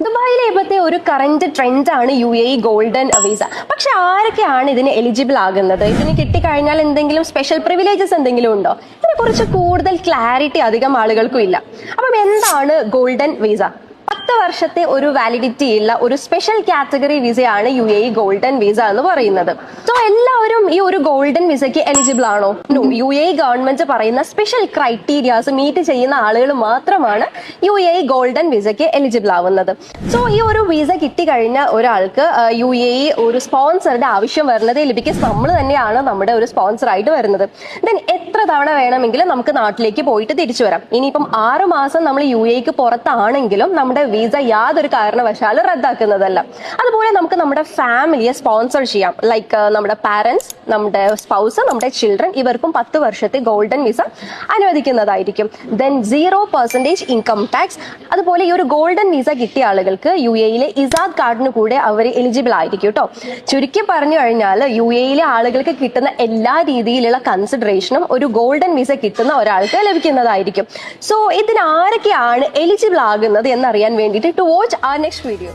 ദുബായിലെ ഇപ്പോഴത്തെ ഒരു കറന്റ് ട്രെൻഡാണ് UAE ഗോൾഡൻ വിസ. പക്ഷെ ആരൊക്കെയാണ് ഇതിന് എലിജിബിൾ ആകുന്നത്? ഇതിന് കിട്ടിക്കഴിഞ്ഞാൽ എന്തെങ്കിലും സ്പെഷ്യൽ പ്രിവിലേജസ് എന്തെങ്കിലും ഉണ്ടോ? ഇതിനെക്കുറിച്ച് കൂടുതൽ ക്ലാരിറ്റി അധികം ആളുകൾക്കും ഇല്ല. അപ്പം എന്താണ് ഗോൾഡൻ വിസ? 10 വർഷത്തെ ഒരു വാലിഡിറ്റി ഉള്ള ഒരു സ്പെഷ്യൽ കാറ്റഗറി വിസയാണ് UAE ഗോൾഡൻ വിസ എന്ന് പറയുന്നത്. സോ എല്ലാവരും ഈ ഒരു ഗോൾഡൻ വിസയ്ക്ക് എലിജിബിൾ ആണോ? UAE ഗവൺമെന്റ് പറയുന്ന സ്പെഷ്യൽ ക്രൈറ്റീരിയാസ് മീറ്റ് ചെയ്യുന്ന ആളുകൾ മാത്രമാണ് UAE ഗോൾഡൻ വിസയ്ക്ക് എലിജിബിൾ ആവുന്നത്. സോ ഈ ഒരു വിസ കിട്ടിക്കഴിഞ്ഞ ഒരാൾക്ക് UAE ഒരു സ്പോൺസറുടെ ആവശ്യം വരുന്നത് ബിക്കോസ് നമ്മൾ തന്നെയാണ് നമ്മുടെ ഒരു സ്പോൺസർ ആയിട്ട് വരുന്നത്. ദെൻ എത്ര തവണ വേണമെങ്കിലും നമുക്ക് നാട്ടിലേക്ക് പോയിട്ട് തിരിച്ചു വരാം. ഇനിയിപ്പം 6 മാസം നമ്മൾ UAEക്ക് പുറത്താണെങ്കിലും നമ്മുടെ വിസ യാതൊരു കാരണവശാലും റദ്ദാക്കുന്നതല്ല. അതുപോലെ നമുക്ക് നമ്മുടെ ഫാമിലിയെ സ്പോൺസർ ചെയ്യാം. ലൈക്ക് നമ്മുടെ പാരന്റ്സ്, നമ്മുടെ സ്പൗസ്, നമ്മുടെ ചിൽഡ്രൻ, ഇവർക്കും 10 വർഷത്തെ ഗോൾഡൻ വിസ അനുവദിക്കുന്നതായിരിക്കും. Then 0% income tax. അതുപോലെ ഈ ഒരു ഗോൾഡൻ വിസ കിട്ടിയ ആളുകൾക്ക് UAEയിലെ ഇസാദ് കാർഡിന് കൂടെ അവർ എലിജിബിൾ ആയിരിക്കും കേട്ടോ. ചുരുക്കി പറഞ്ഞു കഴിഞ്ഞാൽ UAEയിലെ ആളുകൾക്ക് കിട്ടുന്ന എല്ലാ രീതിയിലുള്ള കൺസിഡറേഷനും ഒരു ഗോൾഡൻ വിസ കിട്ടുന്ന ഒരാൾക്ക് ലഭിക്കുന്നതായിരിക്കും. സോ ഇതിന് ആരൊക്കെയാണ് എലിജിബിൾ ആകുന്നത് എന്നറിയാൻ വേണ്ടിയിട്ട് to watch our next video.